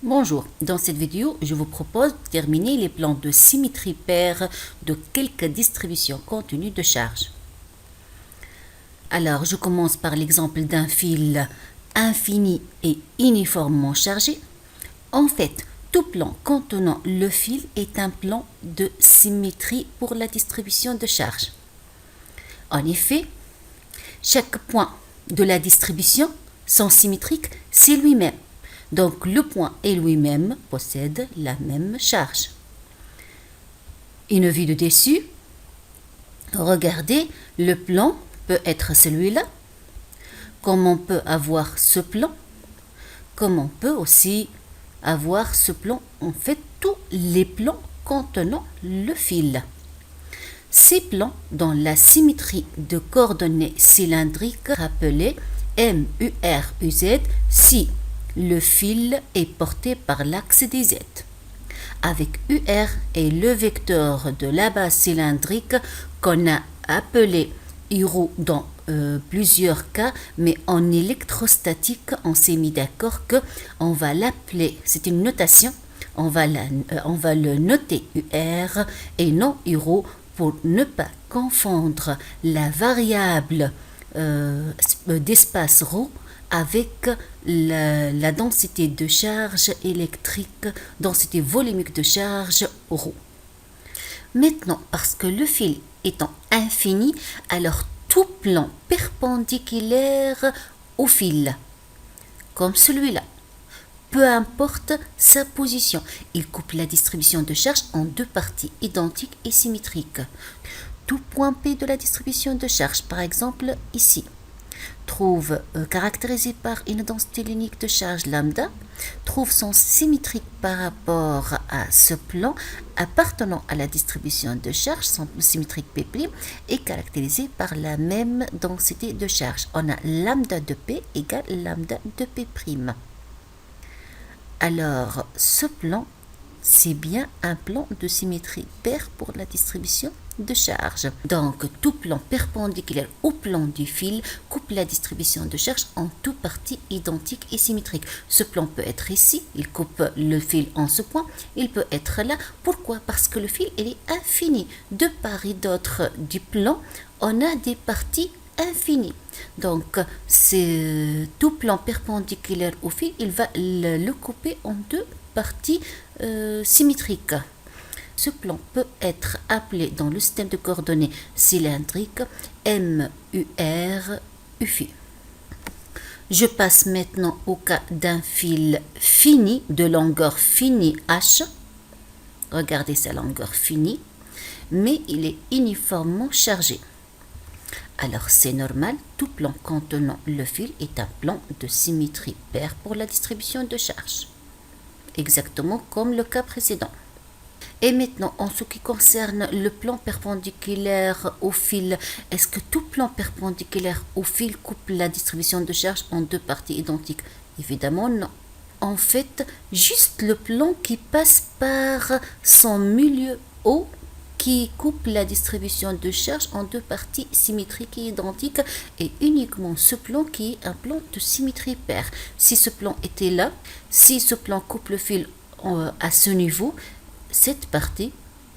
Bonjour, dans cette vidéo, je vous propose de terminer les plans de symétrie paire de quelques distributions continues de charge. Alors, je commence par l'exemple d'un fil infini et uniformément chargé. En fait, tout plan contenant le fil est un plan de symétrie pour la distribution de charge. En effet, chaque point de la distribution, sans symétrique, c'est lui-même. Donc le point et lui-même possèdent la même charge. Une vue de dessus, regardez, le plan peut être celui-là. Comme on peut avoir ce plan, comme on peut aussi avoir ce plan, en fait tous les plans contenant le fil. Ces plans dans la symétrie de coordonnées cylindriques rappelées MURUZ si le fil est porté par l'axe des Z. Avec UR et le vecteur de la base cylindrique qu'on a appelé IRO dans plusieurs cas, mais en électrostatique, on s'est mis d'accord qu'on va l'appeler, c'est une notation, on va le noter UR et non IRO pour ne pas confondre la variable d'espace ρ avec la densité de charge électrique, densité volumique de charge ρ. Maintenant, parce que le fil étant infini, alors tout plan perpendiculaire au fil, comme celui-là, peu importe sa position, il coupe la distribution de charge en deux parties identiques et symétriques. Tout point P de la distribution de charge, par exemple ici, trouve caractérisé par une densité linéaire de charge lambda, trouve son symétrique par rapport à ce plan appartenant à la distribution de charge, son symétrique P' est caractérisé par la même densité de charge. On a lambda de P égale lambda de P'. Alors, ce plan, c'est bien un plan de symétrie paire pour la distribution de charge. Donc, tout plan perpendiculaire au plan du fil coupe la distribution de charge en deux parties identiques et symétriques. Ce plan peut être ici, il coupe le fil en ce point, il peut être là. Pourquoi? Parce que le fil, il est infini. De part et d'autre du plan, on a des parties infinies. Donc, c'est tout plan perpendiculaire au fil, il va le couper en deux parties symétriques. Ce plan peut être appelé dans le système de coordonnées cylindriques MUR-UFI. Je passe maintenant au cas d'un fil fini, de longueur finie H. Regardez sa longueur finie, mais il est uniformément chargé. Alors c'est normal, tout plan contenant le fil est un plan de symétrie paire pour la distribution de charge. Exactement comme le cas précédent. Et maintenant, en ce qui concerne le plan perpendiculaire au fil, est-ce que tout plan perpendiculaire au fil coupe la distribution de charge en deux parties identiques? Évidemment non. En fait, juste le plan qui passe par son milieu haut qui coupe la distribution de charge en deux parties symétriques et identiques, et uniquement ce plan qui est un plan de symétrie paire. Si ce plan était là, si ce plan coupe le fil à ce niveau, cette partie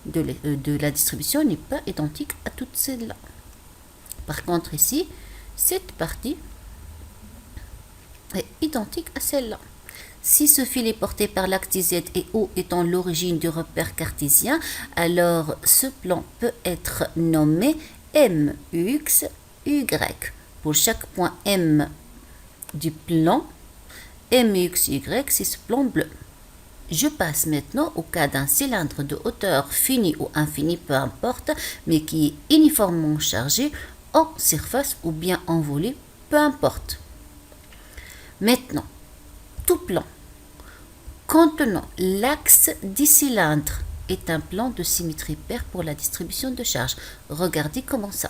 de la distribution n'est pas identique à toutes celles-là. Par contre ici, cette partie est identique à celle-là. Si ce fil est porté par l'axe Z et O étant l'origine du repère cartésien, alors ce plan peut être nommé MUXY. Pour chaque point M du plan, MUXY, c'est ce plan bleu. Je passe maintenant au cas d'un cylindre de hauteur finie ou infinie, peu importe, mais qui est uniformément chargé en surface ou bien en volume, peu importe. Maintenant, tout plan contenant l'axe du cylindre est un plan de symétrie paire pour la distribution de charge. Regardez comment ça.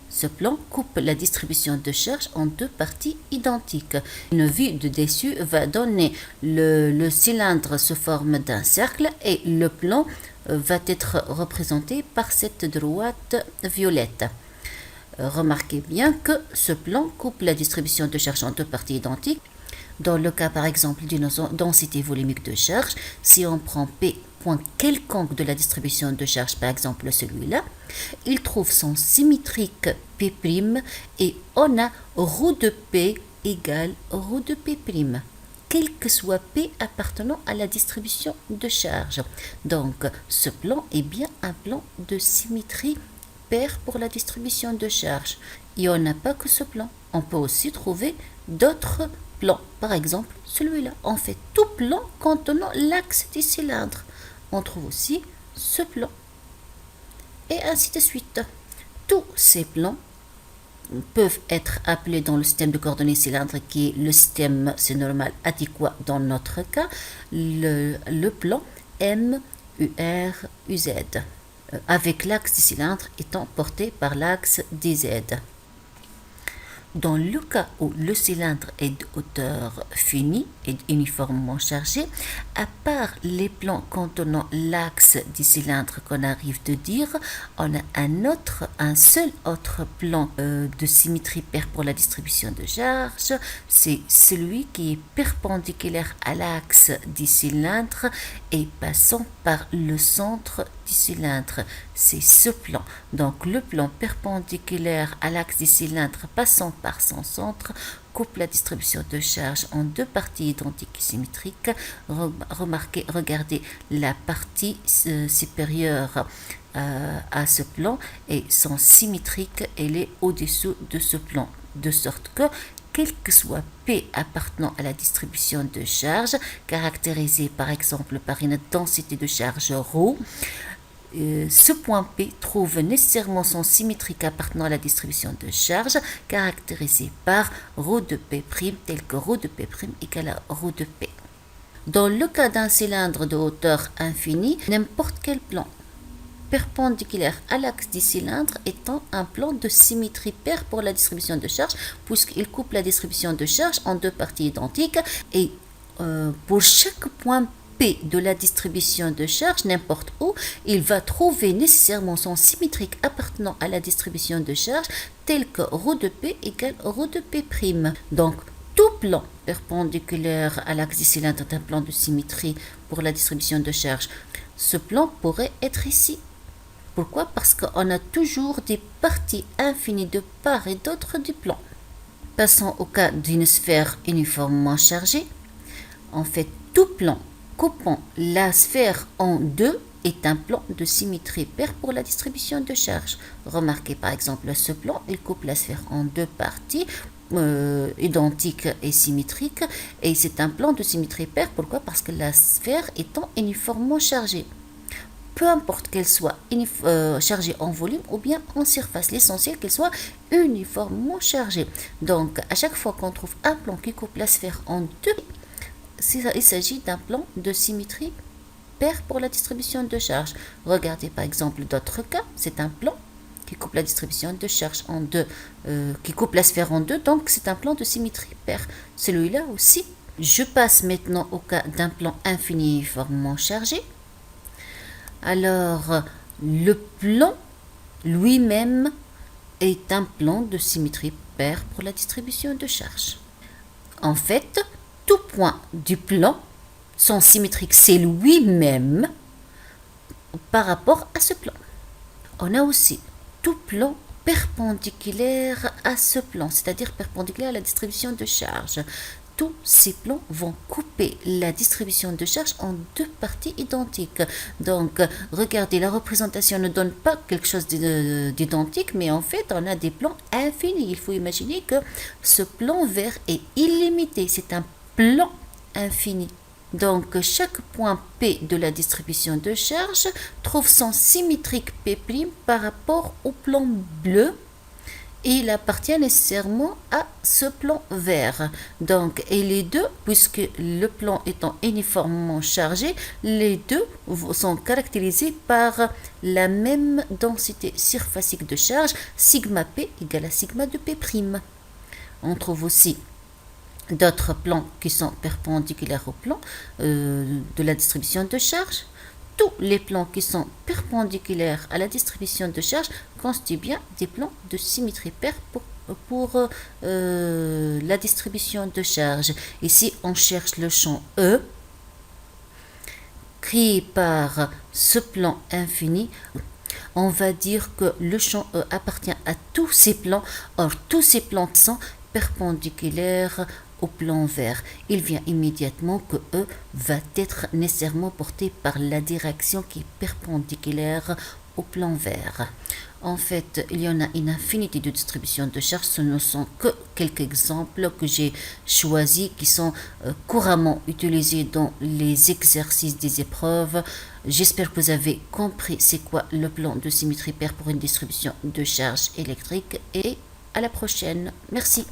Ce plan coupe la distribution de charge en deux parties identiques. Une vue de dessus va donner le cylindre sous forme d'un cercle et le plan va être représenté par cette droite violette. Remarquez bien que ce plan coupe la distribution de charge en deux parties identiques. Dans le cas par exemple d'une densité volumique de charge, si on prend P point quelconque de la distribution de charge, par exemple celui-là, il trouve son symétrique P' et on a ρ de P égale ρ de P', quel que soit P appartenant à la distribution de charge. Donc ce plan est bien un plan de symétrie paire pour la distribution de charge. Et on n'a pas que ce plan. On peut aussi trouver d'autres plans. Par exemple, celui-là. On fait tout plan contenant l'axe du cylindre. On trouve aussi ce plan. Et ainsi de suite. Tous ces plans peuvent être appelés dans le système de coordonnées cylindriques qui est le système, c'est normal, adéquat dans notre cas, le plan M, UR, UZ, avec l'axe du cylindre étant porté par l'axe DZ. Dans le cas où le cylindre est de hauteur finie et uniformément chargé, à part les plans contenant l'axe du cylindre qu'on arrive de dire, on a un seul autre plan de symétrie paire pour la distribution de charge, c'est celui qui est perpendiculaire à l'axe du cylindre et passant par le centre du cylindre. C'est ce plan. Donc le plan perpendiculaire à l'axe du cylindre passant par son centre coupe la distribution de charge en deux parties identiques et symétriques. Regardez la partie supérieure à ce plan et son symétrique, elle est au-dessous de ce plan, de sorte que quel que soit P appartenant à la distribution de charge, caractérisée par exemple par une densité de charge ρ, ce point P trouve nécessairement son symétrique appartenant à la distribution de charge, caractérisée par ρ de P', tel que ρ de P' égale à ρ de P. Dans le cas d'un cylindre de hauteur infinie, n'importe quel plan perpendiculaire à l'axe du cylindre étant un plan de symétrie paire pour la distribution de charge, puisqu'il coupe la distribution de charge en deux parties identiques et pour chaque point P de la distribution de charge, n'importe où, il va trouver nécessairement son symétrique appartenant à la distribution de charge, tel que ρ de P égale ρ de P'. Donc, tout plan perpendiculaire à l'axe du cylindre est un plan de symétrie pour la distribution de charge. Ce plan pourrait être ici. Pourquoi? Parce qu'on a toujours des parties infinies de part et d'autre du plan. Passons au cas d'une sphère uniformément chargée. En fait, tout plan coupant la sphère en deux est un plan de symétrie paire pour la distribution de charge. Remarquez par exemple ce plan, il coupe la sphère en deux parties identiques et symétriques et c'est un plan de symétrie paire. Pourquoi? Parce que la sphère étant uniformément chargée. Peu importe qu'elle soit chargée en volume ou bien en surface, l'essentiel qu'elle soit uniformément chargée. Donc à chaque fois qu'on trouve un plan qui coupe la sphère en deux, il s'agit d'un plan de symétrie paire pour la distribution de charge. Regardez par exemple d'autres cas, c'est un plan qui coupe la distribution de charge en deux, qui coupe la sphère en deux, donc c'est un plan de symétrie paire. Celui-là aussi. Je passe maintenant au cas d'un plan infini uniformément chargé. Alors, le plan lui-même est un plan de symétrie paire pour la distribution de charge. En fait, tout point du plan, son symétrique, c'est lui-même par rapport à ce plan. On a aussi tout plan perpendiculaire à ce plan, c'est-à-dire perpendiculaire à la distribution de charge. Tous ces plans vont couper la distribution de charge en deux parties identiques. Donc, regardez, la représentation ne donne pas quelque chose d'identique, mais en fait, on a des plans infinis. Il faut imaginer que ce plan vert est illimité. C'est un plan infini. Donc, chaque point P de la distribution de charge trouve son symétrique P' par rapport au plan bleu. Et il appartient nécessairement à ce plan vert. Donc, et les deux, puisque le plan étant uniformément chargé, les deux sont caractérisés par la même densité surfacique de charge, sigma P égale à sigma de P'. On trouve aussi d'autres plans qui sont perpendiculaires au plan de la distribution de charge. Tous les plans qui sont perpendiculaires à la distribution de charge constituent bien des plans de symétrie paire pour pour la distribution de charge. Ici, on cherche le champ E créé par ce plan infini. On va dire que le champ E appartient à tous ces plans. Or, tous ces plans sont perpendiculaires au plan vert. Il vient immédiatement que E va être nécessairement porté par la direction qui est perpendiculaire au plan vert. En fait, il y en a une infinité de distributions de charges. Ce ne sont que quelques exemples que j'ai choisis qui sont couramment utilisés dans les exercices des épreuves. J'espère que vous avez compris c'est quoi le plan de symétrie paire pour une distribution de charges électriques et à la prochaine. Merci.